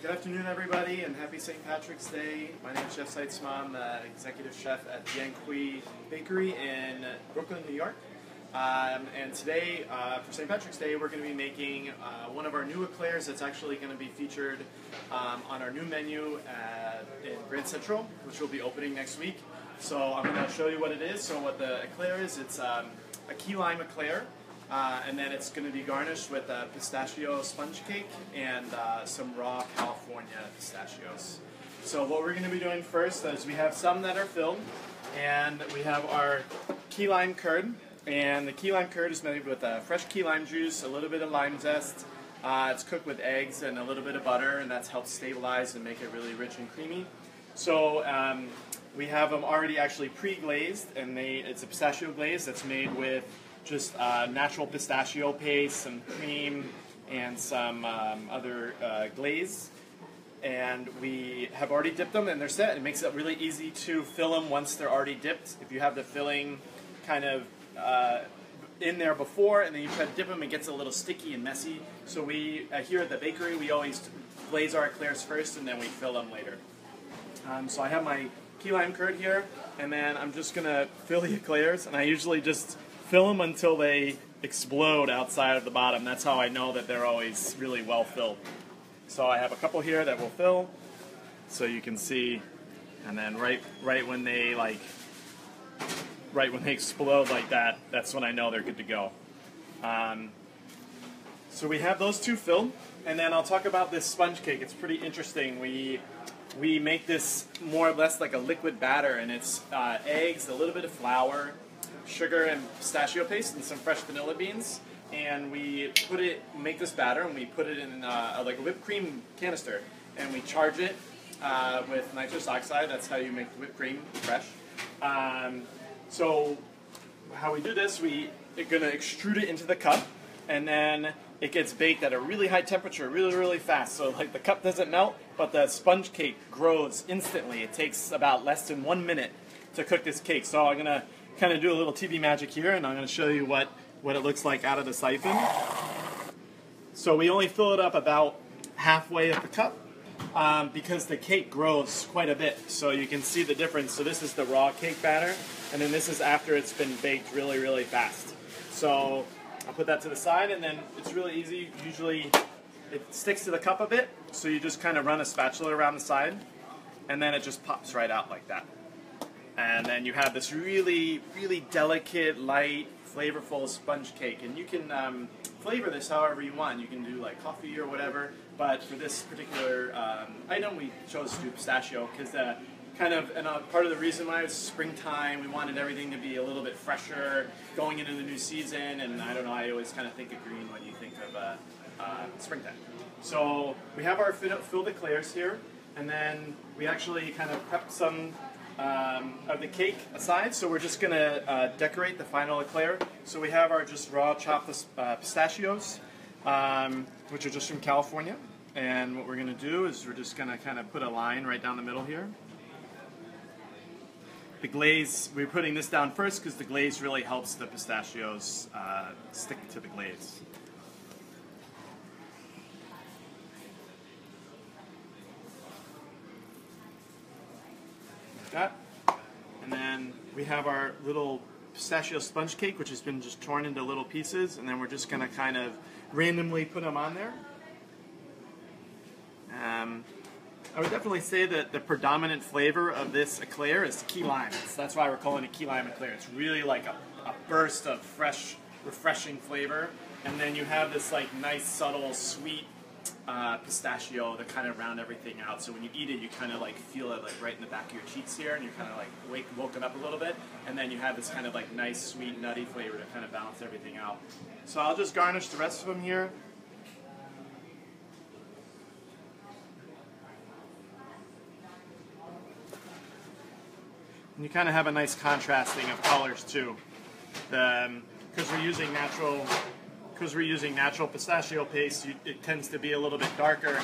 Good afternoon, everybody, and happy St. Patrick's Day. My name is Jeff Seitzma. I'm the executive chef at Bien Cuit Bakery in Brooklyn, New York. And today, for St. Patrick's Day, we're going to be making one of our new eclairs that's actually going to be featured on our new menu in Grand Central, which will be opening next week. So I'm going to show you what it is. So what the eclair is, it's a key lime eclair. And then it's going to be garnished with a pistachio sponge cake and some raw California pistachios. So what we're going to be doing first is we have some that are filled, and we have our key lime curd. And the key lime curd is made with fresh key lime juice, a little bit of lime zest. It's cooked with eggs and a little bit of butter, and that's helped stabilize and make it really rich and creamy. So we have them already actually pre-glazed, and it's a pistachio glaze that's made with just natural pistachio paste, some cream, and some other glaze. And we have already dipped them, and they're set. It makes it really easy to fill them once they're already dipped. If you have the filling kind of in there before, and then you try to dip them, it gets a little sticky and messy. So we, here at the bakery, we always glaze our eclairs first, and then we fill them later. So I have my key lime curd here, and then I'm just going to fill the eclairs, and I usually just fill them until they explode outside of the bottom. That's how I know that they're always really well filled. So I have a couple here that will fill, so you can see, and then right when they explode like that, that's when I know they're good to go. So we have those two filled, and then I'll talk about this sponge cake. It's pretty interesting. We make this more or less like a liquid batter, and it's eggs, a little bit of flour, sugar and pistachio paste, and some fresh vanilla beans, and we make this batter, and we put it in like a whipped cream canister, and we charge it with nitrous oxide. That's how you make whipped cream fresh. So how we do this, we're going to extrude it into the cup, and then it gets baked at a really high temperature, really fast. So like the cup doesn't melt, but the sponge cake grows instantly. It takes about less than 1 minute to cook this cake. So I'm going to kind of do a little TV magic here, and I'm going to show you what it looks like out of the siphon. So we only fill it up about halfway of the cup because the cake grows quite a bit. So you can see the difference. So this is the raw cake batter, and then this is after it's been baked really fast. So I'll put that to the side, and then it's really easy. Usually it sticks to the cup a bit, so you just kind of run a spatula around the side, and then it just pops right out like that. And then you have this really delicate, light, flavorful sponge cake. And you can flavor this however you want. You can do like coffee or whatever. But for this particular item, we chose to do pistachio because part of the reason why it's springtime, we wanted everything to be a little bit fresher going into the new season. And I don't know, I always kind of think of green when you think of springtime. So we have our filled eclairs here. And then we actually kind of prepped some of the cake aside, so we're just going to decorate the final eclair. So we have our just raw chopped pistachios, which are just from California. And what we're going to do is we're just going to kind of put a line right down the middle here. The glaze, we're putting this down first because the glaze really helps the pistachios stick to the glaze. That. And then we have our little pistachio sponge cake, which has been just torn into little pieces, and then we're just going to kind of randomly put them on there. I would definitely say that the predominant flavor of this eclair is key lime. That's why we're calling it key lime eclair. It's really like a burst of fresh, refreshing flavor, and then you have this like nice, subtle, sweet pistachio to kind of round everything out. So when you eat it, you kind of like feel it like right in the back of your cheeks here, and you're kind of like woken up a little bit, and then you have this kind of like nice, sweet, nutty flavor to kind of balance everything out. So I'll just garnish the rest of them here. And you kind of have a nice contrasting of colors too, because we're using natural pistachio paste. It tends to be a little bit darker,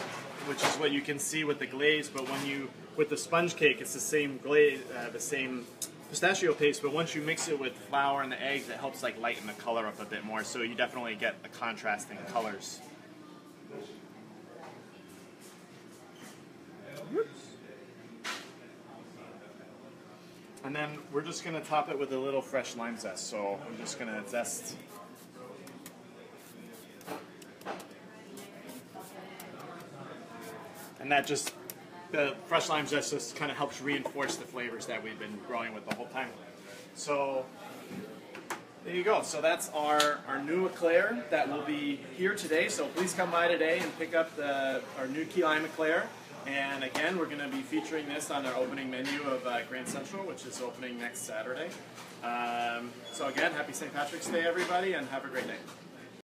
which is what you can see with the glaze. But with the sponge cake, it's the same glaze, the same pistachio paste. But once you mix it with flour and the eggs, it helps like lighten the color up a bit more. So you definitely get the contrasting colors. And then we're just going to top it with a little fresh lime zest. So I'm just going to zest. And that just, the fresh lime zest just kind of helps reinforce the flavors that we've been growing with the whole time. So there you go. So that's our new Eclair that will be here today. So please come by today and pick up our new key lime Eclair. And again, we're going to be featuring this on our opening menu of Grand Central, which is opening next Saturday. So again, happy St. Patrick's Day, everybody, and have a great day.